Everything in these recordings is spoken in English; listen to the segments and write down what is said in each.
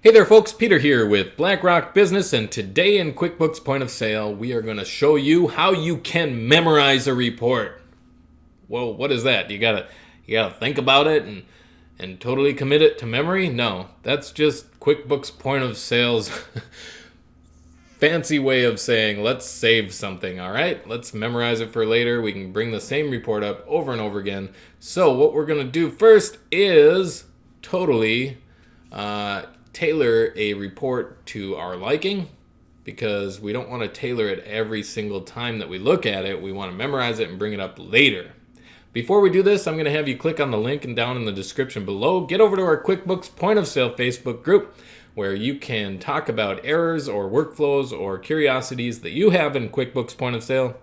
Hey there folks, Peter here with BlackRock Business, and today in QuickBooks Point of Sale, we are going to show you how you can memorize a report. Well, what is that? You gotta think about it and totally commit it to memory? No, that's just QuickBooks Point of Sale's fancy way of saying let's save something, all right? Let's memorize it for later. We can bring the same report up over and over again. So what we're going to do first is totally tailor a report to our liking, because we don't want to tailor it every single time that we look at it. We want to memorize it and bring it up later. Before we do this, I'm going to have you click on the link and down in the description below. Get over to our QuickBooks Point of Sale Facebook group, where you can talk about errors or workflows or curiosities that you have in QuickBooks Point of Sale.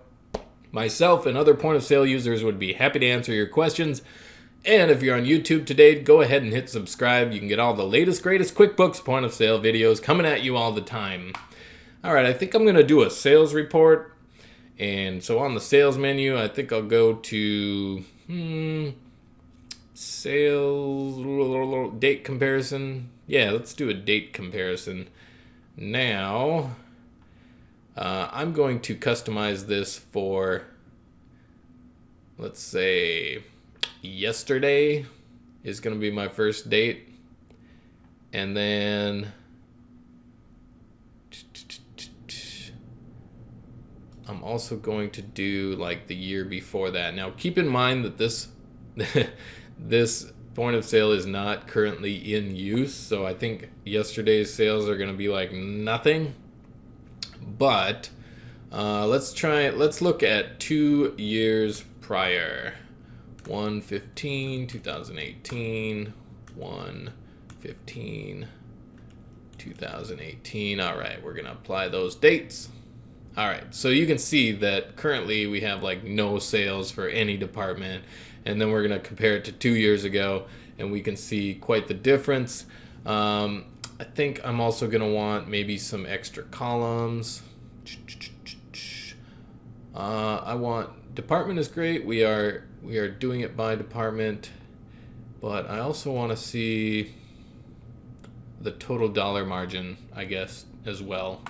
Myself and other Point of Sale users would be happy to answer your questions. And if you're on YouTube today, go ahead and hit subscribe. You can get all the latest, greatest QuickBooks Point of Sale videos coming at you all the time. All right, I think I'm going to do a sales report. And so on the sales menu, I think I'll go to sales date comparison. Yeah, let's do a date comparison. Now, I'm going to customize this for, let's say, yesterday is going to be my first date. And then I'm also going to do like the year before that. Now keep in mind that this this point of sale is not currently in use, so I think yesterday's sales are going to be like nothing. But let's look at 2 years prior. 1/15/2018, 1/15/2018. All right, we're gonna apply those dates. All right, so you can see that currently we have like no sales for any department, and then we're gonna compare it to 2 years ago, and we can see quite the difference. I think I'm also gonna want maybe some extra columns. I want department is great. We are doing it by department, but I also want to see the total dollar margin, I guess, as well.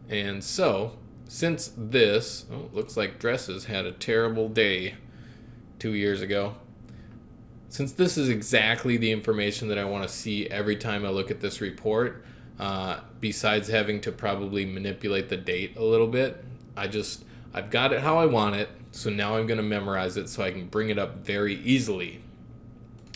And so, since this, looks like dresses had a terrible day 2 years ago. Since this is exactly the information that I want to see every time I look at this report, besides having to probably manipulate the date a little bit, I've got it how I want it, so now I'm going to memorize it so I can bring it up very easily.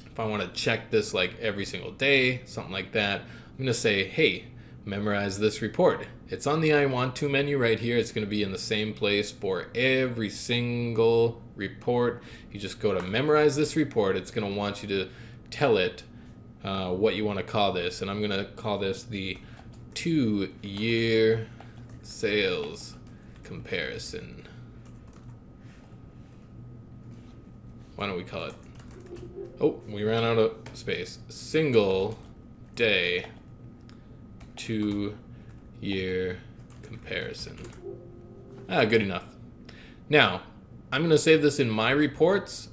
If I want to check this like every single day, something like that, I'm going to say, hey, memorize this report. It's on the I want to menu right here. It's going to be in the same place for every single report. You just go to memorize this report. It's going to want you to tell it what you want to call this, and I'm going to call this the 2-year sales comparison. Why don't we call it, oh, we ran out of space, single day 2-year comparison. Good enough. Now I'm going to save this in my reports,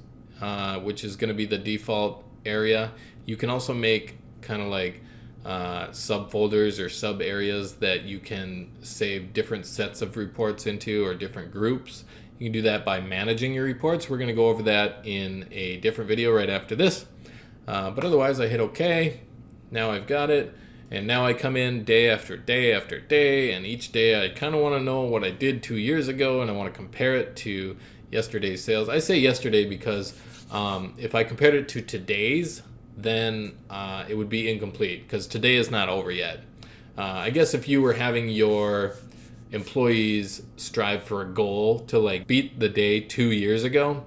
which is going to be the default area. You can also make kind of like subfolders or sub areas that you can save different sets of reports into, or different groups. You can do that by managing your reports. We're going to go over that in a different video right after this. But otherwise, I hit OK. Now I've got it. And now I come in day after day after day. And each day I kind of want to know what I did 2 years ago, and I want to compare it to yesterday's sales. I say yesterday because if I compared it to today's, then it would be incomplete, because today is not over yet. I guess if you were having your employees strive for a goal to like beat the day 2 years ago,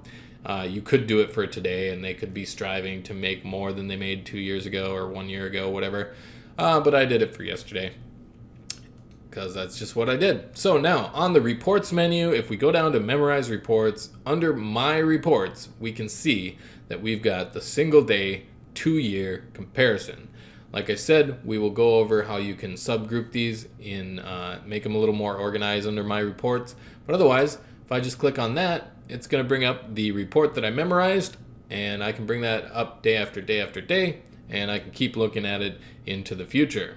you could do it for today, and they could be striving to make more than they made 2 years ago or 1 year ago, whatever. But I did it for yesterday, because that's just what I did. So now on the reports menu, if we go down to memorize reports, under my reports, we can see that we've got the single day 2-year comparison. Like I said, we will go over how you can subgroup these in, make them a little more organized under my reports. But otherwise, if I just click on that, it's going to bring up the report that I memorized, and I can bring that up day after day after day. and I can keep looking at it into the future.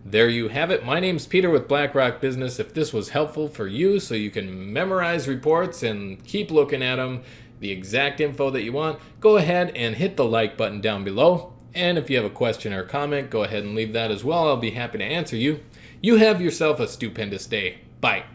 There you have it. My name's Peter with BlackRock Business. If this was helpful for you so you can memorize reports and keep looking at them, the exact info that you want, go ahead and hit the like button down below. And if you have a question or comment, go ahead and leave that as well. I'll be happy to answer you. You have yourself a stupendous day. Bye.